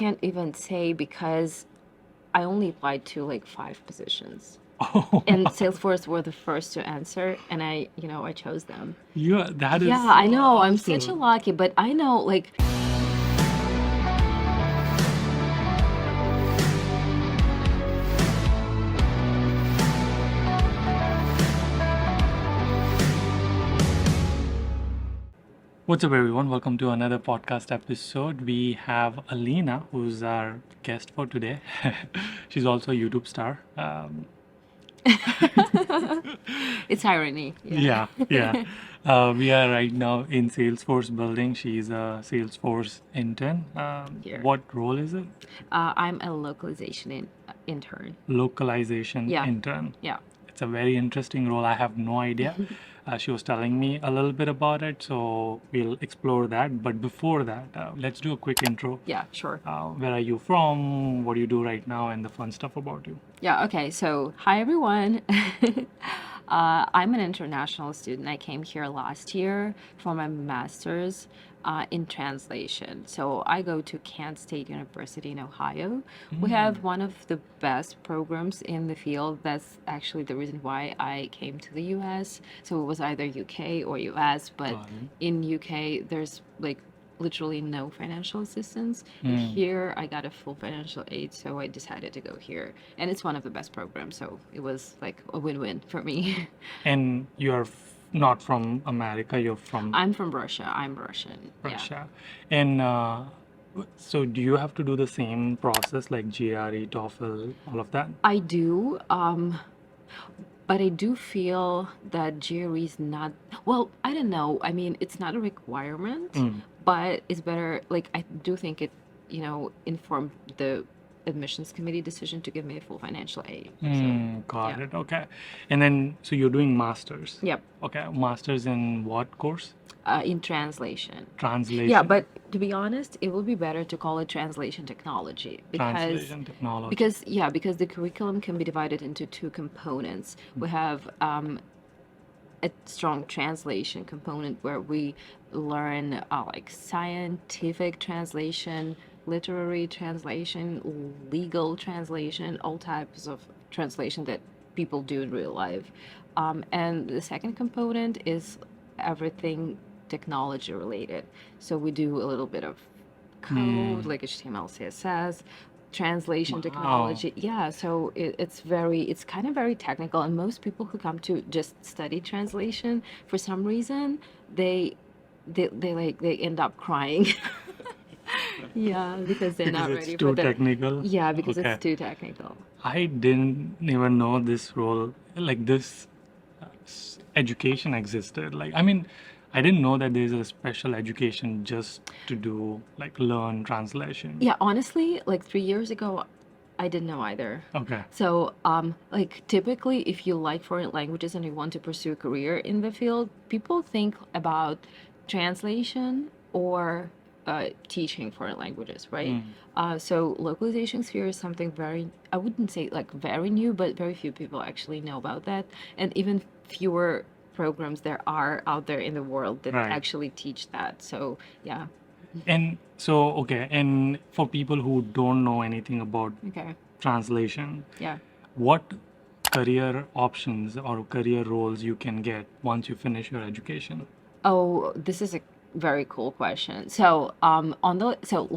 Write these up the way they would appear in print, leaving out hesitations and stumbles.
can't even say because I only applied to like 5 positions. Oh, And Salesforce were the first to answer, and I chose them. that is Yeah, so I know. I'm such a awesome. lucky, but I know like What's up, everyone? Welcome to another podcast episode. We have Alina, who's our guest for today. She's also a YouTube star. it's irony. Yeah. Yeah, yeah. We are right now in Salesforce building. She's a Salesforce intern. Here. What role is it? I'm a localization intern. Localization Yeah. intern. Yeah. It's a very interesting role. I have no idea. She was telling me a little bit about it, so we'll explore that. But before that, let's do a quick intro. Yeah, sure. Where are you from? What do you do right now? And the fun stuff about you. Yeah, okay. So, hi everyone. I'm an international student. I came here last year for my master's in translation. So, I go to Kent State University in Ohio. We have one of the best programs in the field. That's actually the reason why I came to the US. So, it was either UK or US, but Got it. in UK, there's like literally no financial assistance. And here I got a full financial aid, so I decided to go here. And it's one of the best programs, so it was like a win-win for me. And you're not from America, you're from I'm from Russia. I'm Russian. Yeah. Russia. And so do you have to do the same process like GRE, TOEFL, all of that? I do, but I do feel that GRE is not, well, I don't know. I mean, it's not a requirement, but it's better. Like, I do think it, informed the admissions committee decision to give me a full financial aid. So, Got yeah. it. Okay. And then, so you're doing masters. Yep. Okay. Masters in what course? In translation. Yeah, Translation. but to be honest, it would be better to call it translation technology Translation technology. because the curriculum can be divided into 2 components. We have a strong translation component where we learn like scientific translation, literary translation, legal translation, all types of translation that people do in real life. And the second component is everything technology related. So we do a little bit of code, like HTML, CSS, translation Wow. technology. Yeah, so it's kind of very technical. And most people who come to just study translation, for some reason, they end up crying. Yeah, because they're Because not it's ready for too the. technical. Yeah, because Okay. it's too technical. I didn't even know this role, like this education existed. Like, I mean, I didn't know that there's a special education just to do like learn translation. Yeah, honestly, like 3 years ago, I didn't know either. Okay. So, like typically, if you like foreign languages and you want to pursue a career in the field, people think about translation or teaching foreign languages, right? So localization sphere is something very, I wouldn't say like very new, but very few people actually know about that. And even fewer programs there are out there in the world that Right. actually teach that. So, yeah. And so, okay, and for people who don't know anything about Okay. translation, Yeah. what career options or career roles you can get once you finish your education? Oh, this is a very cool question. So,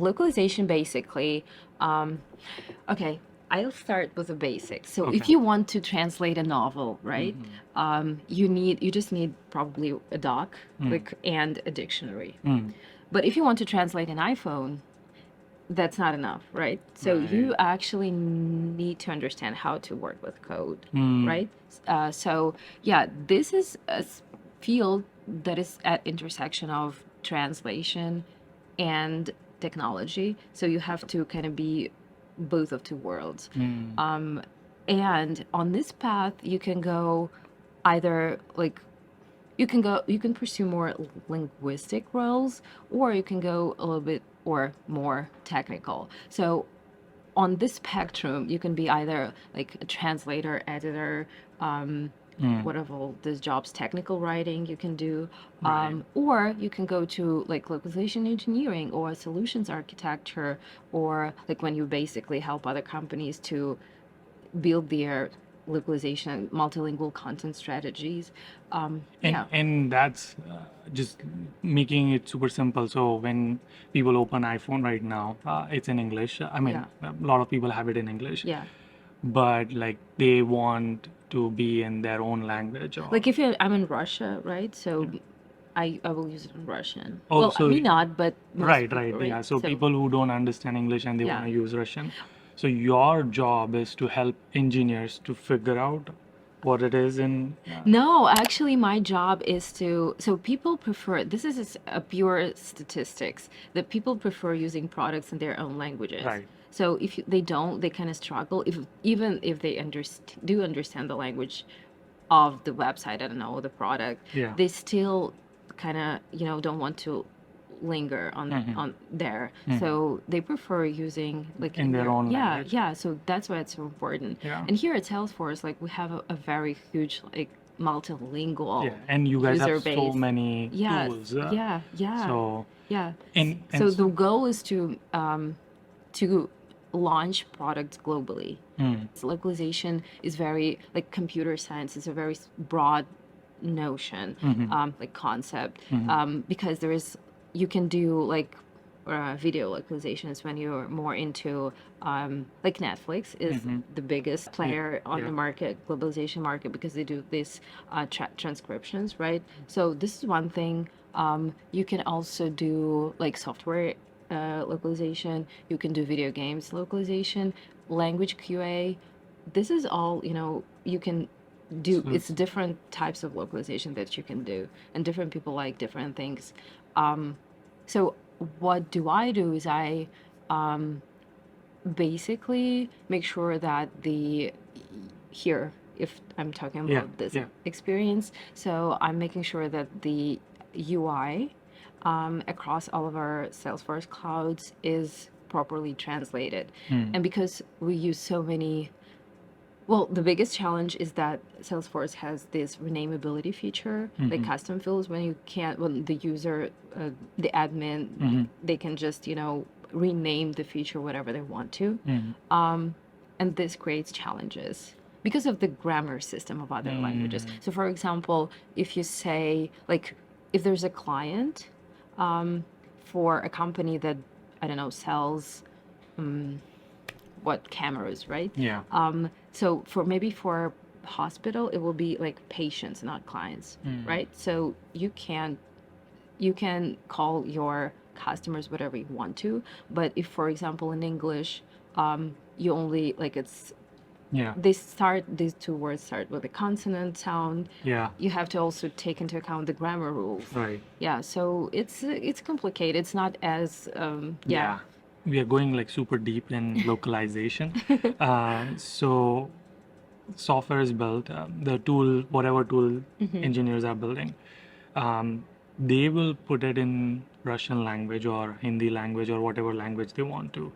localization basically, okay, I'll start with the basics. So, if Okay. you want to translate a novel, right, you just need probably a doc, like, and a dictionary. But if you want to translate an iPhone, that's not enough, right? So you Right. actually need to understand how to work with code, right? So yeah, this is a field that is at intersection of translation and technology. So you have to kind of be both of two worlds. And on this path, you can go either like you can pursue more linguistic roles, or you can go a little bit or more technical. So on this spectrum, you can be either like a translator, editor, what of all these jobs, technical writing you can do, Right. or you can go to like localization engineering or solutions architecture, or like when you basically help other companies to build their localization multilingual content strategies. Yeah. And that's just making it super simple. So when people open iPhone right now, it's in English. I mean, Yeah. a lot of people have it in English, Yeah. but like they want to be in their own language or Like if I'm in Russia, right? So I will use it in Russian. oh, Well, so me not, but most right, people, right, right? yeah. So So people who don't understand English and they want yeah. to use Russian. So your job is to help engineers to figure out what it is in No, actually, my job is to. So people prefer. This is a pure statistics that people prefer using products in their own languages. right. So if they don't, they kind of struggle. If even if they do understand the language of the website, I don't know, the product, Yeah. they still kind of don't want to linger Hmm. on there. Hmm. So they prefer using like In in their their own yeah, language. yeah. So that's why it's so important. Yeah. And here at Salesforce, like we have a very huge like multilingual Yeah. And you guys have user so base. many Yes, tools. yeah, yeah, So yeah. and So the goal is to launch products globally. mm, So localization is very like computer science is a very broad notion, hmm, like concept, hmm, because there is you can do like video localization is when you're more into like Netflix is hmm, the biggest yeah, player on yeah. the market, globalization market, because they do this transcriptions, right? So this is one thing. You can also do like software localization. You can do video games localization, language QA. This is all, you can do. So It's different types of localization that you can do, and different people like different things. So what do I do is I basically make sure that the here, if I'm talking yeah, about this yeah. experience, so I'm making sure that the UI across all of our Salesforce clouds is properly translated. Mm, And because we use so many, well, the biggest challenge is that Salesforce has this renamability feature, like hmm, custom fields when you can't, when the user, the admin, hmm, they can just, rename the feature whatever they want to. hmm, And this creates challenges because of the grammar system of other languages. hmm. So, for example, if you say, like, if there's a client for a company that, I don't know, sells what cameras, right? Yeah. So for maybe for hospital, it will be like patients, not clients, Mm, right? So you can call your customers whatever you want to, but if, for example, in English, you only like yeah. these two words start with a consonant sound. Yeah. You have to also take into account the grammar rules. Right. Yeah, so it's complicated. It's not as yeah. Yeah. We are going like super deep in localization. So software is built, the tool, whatever tool engineers are building, um, they will put it in Russian language or Hindi language or whatever language they want to.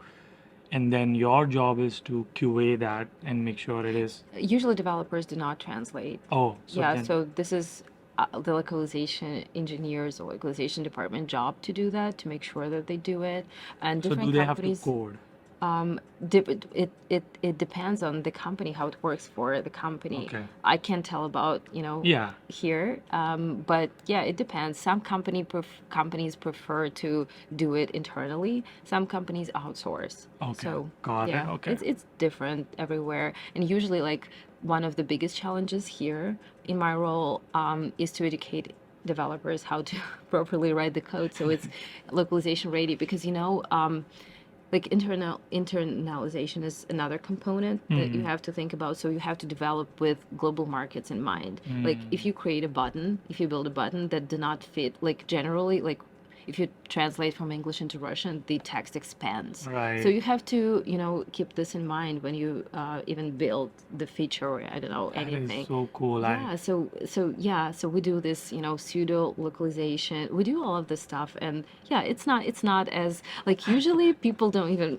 And then your job is to QA that and make sure it is. Usually developers do not translate. Oh, so Yeah, then, so this is the localization engineers or localization department job to do that, to make sure that they do it. And so do different they have to companies, code? it depends on the company, how it works for the company. Okay. I can't tell about, Yeah. here, but yeah, it depends. Some companies prefer to do it internally. Some companies outsource. Okay. So Got it. yeah, Okay. it's different everywhere. And usually, like one of the biggest challenges here in my role is to educate developers how to properly write the code so it's localization ready, because like internalization is another component that you Mm, have to think about. So you have to develop with global markets in mind. Like if you create a button, if you build a button that do not fit, like generally, like if you translate from English into Russian, the text expands. So Right. you have to, keep this in mind when you even build the feature or I don't know That is anything. so cool. So we do this, pseudo localization. We do all of this stuff, and yeah, it's not as like usually people don't even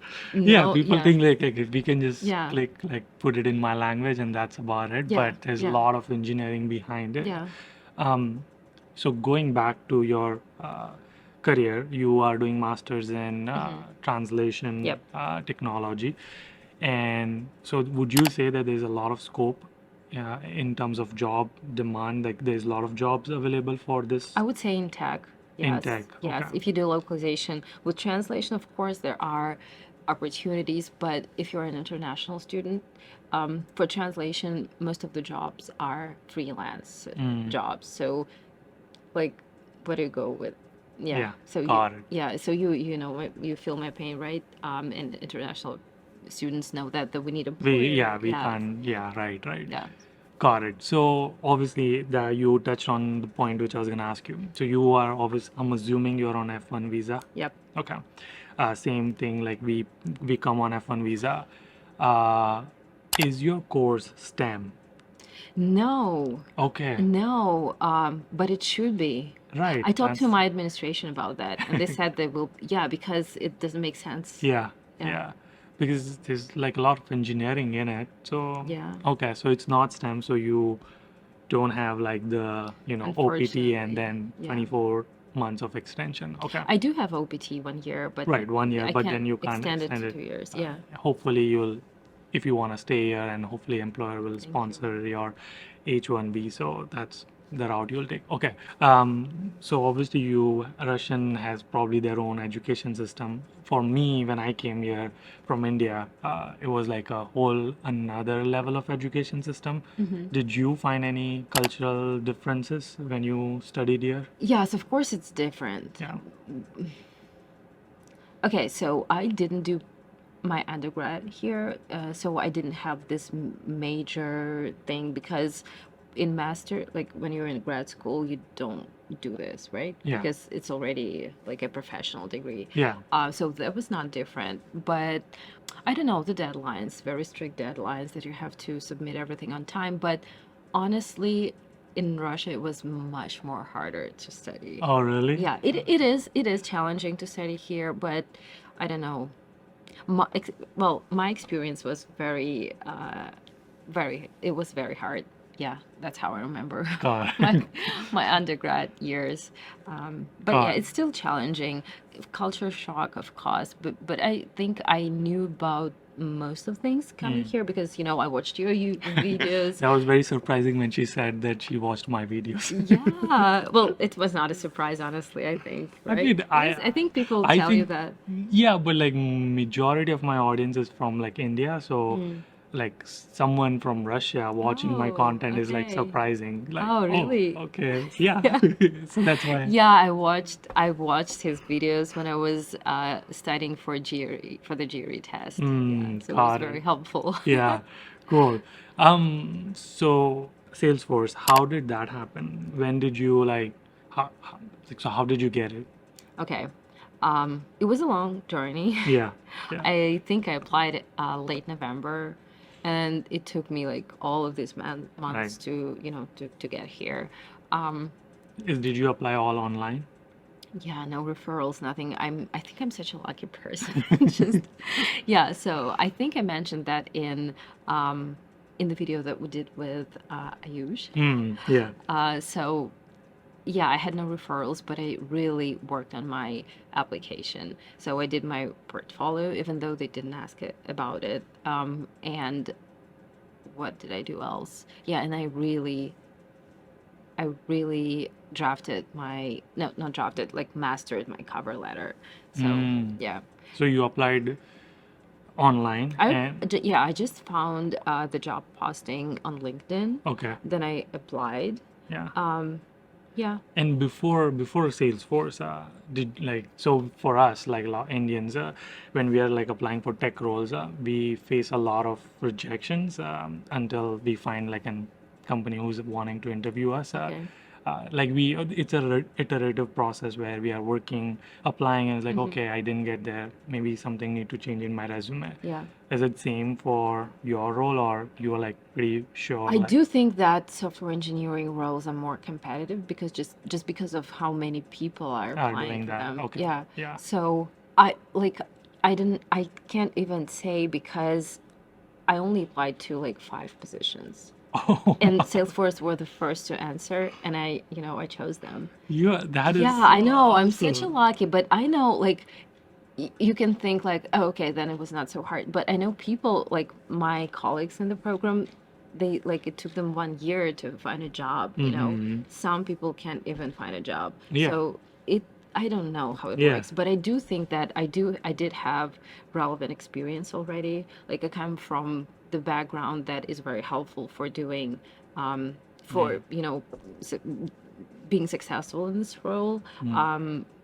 Yeah, know. people Yeah, think like if we can just yeah, click like put it in my language and that's about it, yeah, but there's a yeah, lot of engineering behind it. yeah. Um, so going back to your career, you are doing masters in translation Yep. technology, and so would you say that there's a lot of scope in terms of job demand? Like there's a lot of jobs available for this I would say in tech, in yes, tech? yes. Okay. If you do localization with translation, of course, there are opportunities, but if you're an international student, for translation, most of the jobs are freelance Mm, jobs. So, like, where do you go with? Yeah. yeah, So you, got it. yeah. So you feel my pain, right? And international students know that we need employer. We Yeah, can't, yeah, right. yeah. Got it. So obviously you touched on the point which I was gonna ask you. So you are I'm assuming you're on F1 visa. Yep. Okay. Same thing, like we come on F1 visa. Uh, is your course STEM? No. Okay. No, but it should be. Right. I talked to That's my administration about that, and they said they will, yeah, because it doesn't make sense. yeah, Yeah, yeah. Because there's like a lot of engineering in it. So yeah, okay, so it's not STEM, so you don't have like the, OPT and unfortunately, then yeah. 24 months of extension. Okay. I do have OPT 1 year, but Right, 1 year, I but can't then you can't extend it extend to it. 2 years. Uh, Yeah, Hopefully, if you want to stay here, and hopefully, employer will thank you. sponsor your H1B. So that's the route you'll take. Okay. So obviously, Russian has probably their own education system. For me, when I came here from India, it was like a whole another level of education system. Did you find any cultural differences when you studied here? Yes, of course it's different. Yeah. Okay, so I didn't do my undergrad here, so I didn't have this major thing because in master, like when you're in grad school, you don't do this, right? Yeah. Because it's already like a professional degree. Yeah. So that was not different, but I don't know, the deadlines, very strict deadlines that you have to submit everything on time. But honestly, in Russia, it was much more harder to study. Oh, really? Yeah, it is challenging to study here, but I don't know. My experience was it was very hard. Yeah, that's how I remember God. my undergrad years. But yeah, God. it's still challenging. Culture shock, of course, but I think I knew about most of things coming here because I watched your videos. That was very surprising when she said that she watched my videos. Yeah, well, it was not a surprise, honestly, I think, I right? mean, Yes, I think people I tell you think, that. yeah, but like majority of my audience is from like India, so like someone from Russia watching my Oh, content is like okay. surprising. Like, Oh, oh, really? okay, yeah. Yeah. So that's why. Yeah, I watched his videos when I was studying for the GRE test. Yeah, so it was Got very it. helpful. Yeah, cool. So Salesforce, how did that happen? When did you like, like, so how did you get it? Okay. It was a long journey. Yeah, yeah. I think I applied late November, and it took me like all of these months Right. to get here. Did you apply all online? Yeah, no referrals, nothing. I think I'm such a lucky person. Just yeah, so I think I mentioned that in the video that we did with Ayush. Yeah. So yeah, I had no referrals, but I really worked on my application. So I did my portfolio, even though they didn't ask about it. And what did I do else? Yeah, and I really drafted my no, not drafted, like mastered my cover letter. So yeah, So you applied online and I just found the job posting on LinkedIn. okay, Then I applied. yeah. Yeah. And before Salesforce, did like so for us like a lot Indians, when we are like applying for tech roles, we face a lot of rejections until we find like an company who's wanting to interview us. Okay. it's a iterative process where we are working, applying, and it's like, okay, I didn't get there. Maybe something need to change in my resume. Yeah. Is it same for your role, or you are like pretty sure? I Like, do think that software engineering roles are more competitive because just because of how many people are are applying doing for that? them. Okay. Yeah. Yeah. So I can't even say because I only applied to like 5 positions. Oh, And Salesforce were the first to answer, and I chose them. that is Yeah, so I know. I'm such a awesome. lucky, but I know like you can think like, oh, okay, then it was not so hard. But I know people like my colleagues in the program, they like it took them 1 year to find a job. Mm-hmm. Some people can't even find a job. Yeah. So I don't know how it Yeah. works, but I do think that I did have relevant experience already. Like I come from the background that is very helpful for doing, for, s- being successful in this role.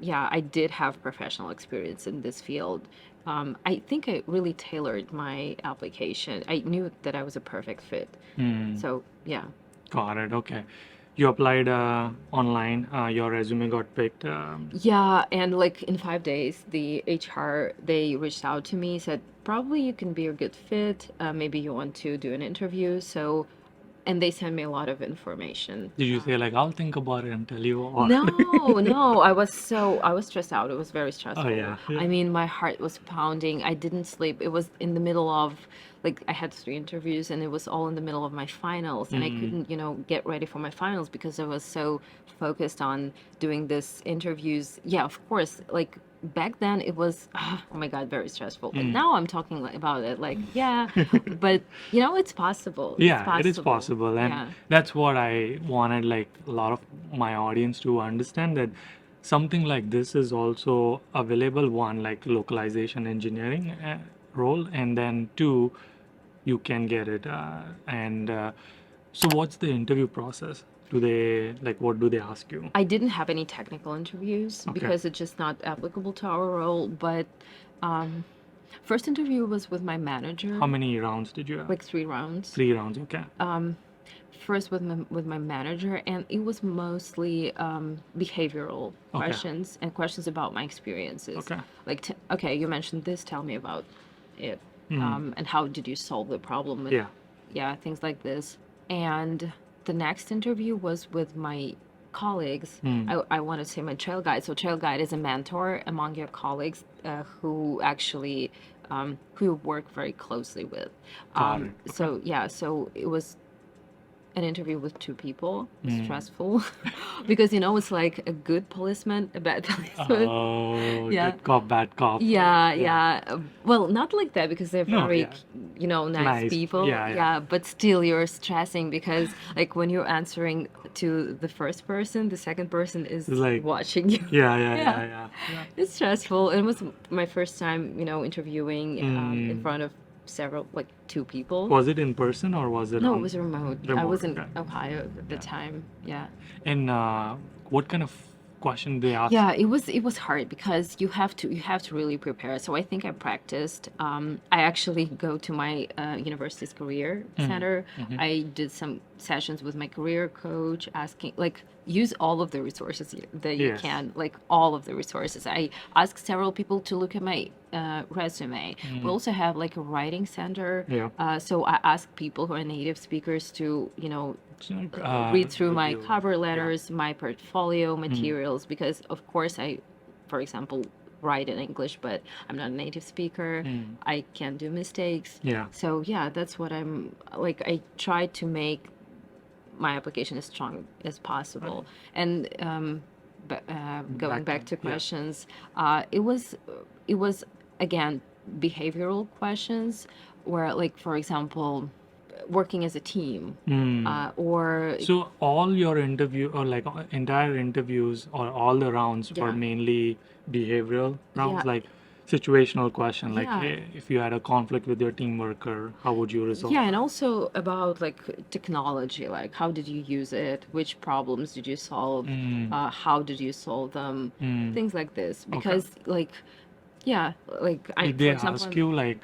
Yeah, I did have professional experience in this field. I think I really tailored my application. I knew that I was a perfect fit. Mm. So, yeah. Got it. Okay. You applied online. Your resume got picked. Yeah, and like in 5 days, the HR, they reached out to me, said, probably you can be a good fit. Maybe you want to do an interview. So, and they sent me a lot of information. Did you say like I'll think about it and tell you? Or No, I was stressed out. It was very oh stressful. yeah, yeah. I mean, my heart was pounding. I didn't sleep. It was in the middle of, like, I had 3 interviews and it was all in the middle of my finals. And I Mm. couldn't, get ready for my finals because I was so focused on doing this interviews. Yeah, of course, like, back then it was, oh my God, very stressful. And Mm. now I'm talking about it like, yeah, but, it's possible. It's Yeah, it is possible. possible, and Yeah. that's what I wanted like a lot of my audience to understand that something like this is also available. One, like localization engineering role, and then two, you can get it. And so, what's the interview process? Do they like what do they ask you? I didn't have any technical interviews Okay. because it's just not applicable to our role. But um, first interview was with my manager, How many rounds did you have? like 3 rounds. 3 rounds. Okay. First with my manager, and it was mostly behavioral Okay. questions and questions about my experiences. Okay. Like, okay, you mentioned this. Tell me about it, Mm. and how did you solve the problem? And Yeah. yeah, things like this. And the next interview was with my colleagues. Mm. I want to say my trail guide. So trail guide is a mentor among your colleagues who actually who you work very closely with. Got it. Okay. So yeah, so it was an interview with 2 people. Mm. Stressful because it's like a good policeman, a bad policeman. Oh, Yeah. good cop, bad cop. Yeah, Yeah. yeah. Well, not like that because they're No, very, yeah. nice Nice. people. Yeah, yeah. Yeah, but still you're stressing because like when you're answering to the first person, the second person is It's like, watching you. yeah, yeah, Yeah. yeah, yeah, yeah. It's stressful. It was my first time, interviewing in Mm. front of several, like 2 people. Was it in person or was it No, it on was remote. I remote? was in Okay. Ohio at the Yeah. time. Yeah. And what kind of question they asked? Yeah, it was hard because you have to really prepare. So I think I practiced. I actually go to my university's career center. Mhm. I did some sessions with my career coach, asking like use all of the resources that you Yes. can, like all of the resources. I asked several people to look at my resume. We also have like a writing center. Yeah. So I ask people who are native speakers to read through my Review. cover Yeah. letters, my portfolio materials, because of course I, for example, write in English, but I'm not a native speaker. I can do mistakes. Yeah. So yeah, that's what I'm like. I try to make my application as strong as possible. And going back to yeah. questions, it was again behavioral questions, where like for example, working as a team, or So all your interview or like entire interviews or all the rounds were Yeah. mainly behavioral rounds, Yeah. like situational question, like Yeah. hey, if you had a conflict with your team worker, how would you resolve yeah, and that? also about like technology, like how did you use it, which problems did you solve, how did you solve them, things like this. Because like yeah, like I, Did for they example, ask you like,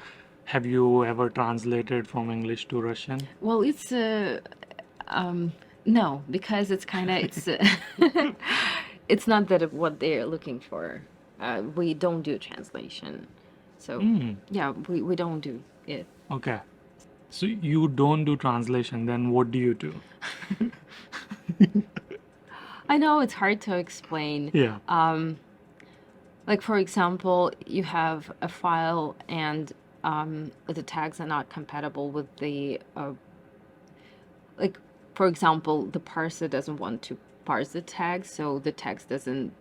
have you ever translated from English to Russian? well, it's um, No, because it's kind of it's it's not that what they're looking for. We don't do translation, so Mm, yeah, we don't do it. okay. So you don't do translation, then what do you do? I know it's hard to explain. Yeah. Like for example, you have a file and the tags are not compatible with the like for example, the parser doesn't want to parse the tag, so the text doesn't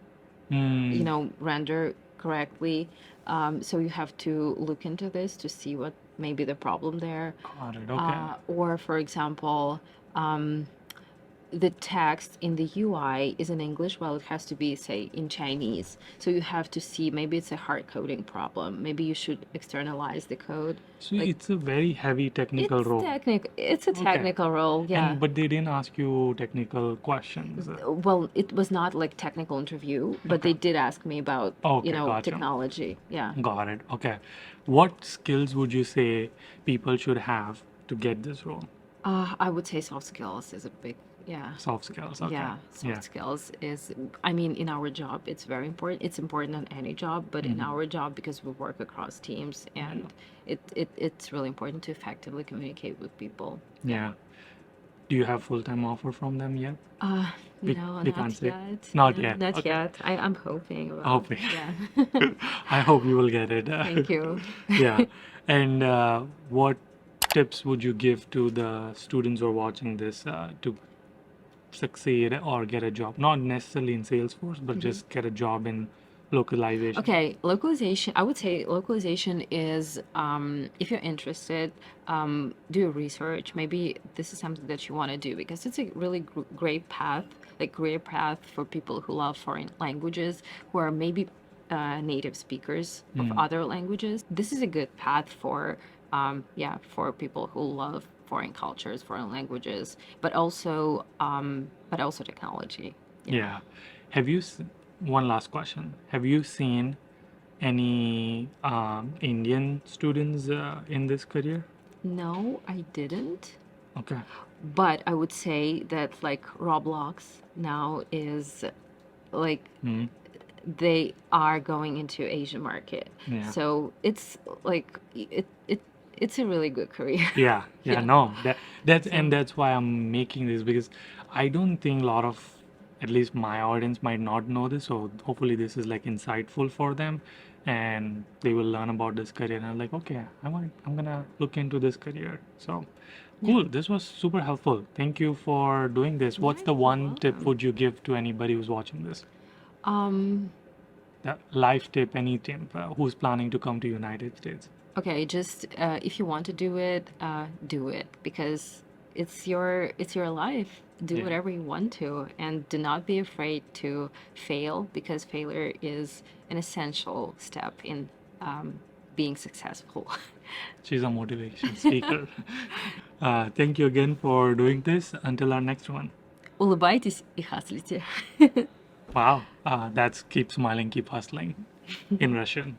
Mm, render correctly. So you have to look into this to see what may be the problem there. got it. Okay. Or for example, the text in the UI is in English, well, it has to be, say, in Chinese. So you have to see maybe it's a hard coding problem. Maybe you should externalize the code. So Like it's a very heavy technical role. it's a Okay. technical role, yeah. And but they didn't ask you technical questions. Well, it was not like technical interview, but they Okay. did ask me about, Okay, gotcha. technology. Yeah. Got it. Okay. What skills would you say people should have to get this role? I would say soft skills is a big, yeah. Soft skills. Okay. Yeah, Yeah. soft skills is, I mean, in our job, it's very important. It's important in any job, but in our job, because we work across teams, and it's really important to effectively communicate with people. Yeah. Do you have full-time offer from them yet? We, No, we not can't say. yet. Not No, yet. not Okay. yet. I'm hoping about. Hoping. Yeah. I hope you will get it. Thank you. Yeah. And what tips would you give to the students who are watching this to succeed or get a job? Not necessarily in Salesforce, but just get a job in localization. Okay, localization. I would say localization is, if you're interested, do your research. Maybe this is something that you want to do because it's a really great path, like career path for people who love foreign languages, who are maybe native speakers of other languages. This is a good path for, yeah, for people who love foreign cultures, foreign languages, but also technology. Yeah. Have you, one last question. Have you seen any Indian students in this career? No, I didn't. Okay. But I would say that like Roblox now is like Mm. they are going into Asian market. Yeah. So it's like it's a really good career. Yeah, yeah, Yeah. no, that's So and that's why I'm making this because I don't think a lot of at least my audience might not know this, so hopefully this is like insightful for them and they will learn about this career and I'm like, okay, I'm gonna look into this career. So yeah. cool, this was super helpful. Thank you for doing this. What's Yeah, the you're one tip welcome. would you give to anybody who's watching this? Um, That life tip, any tip, who's planning to come to United States? okay, just if you want to do it because it's your life. Do Yeah. whatever you want to, and do not be afraid to fail because failure is an essential step in being successful. She's a motivation speaker. Thank you again for doing this. Until our next one. Улыбайтесь и хаслите. Wow, that's keep smiling, keep hustling in Russian.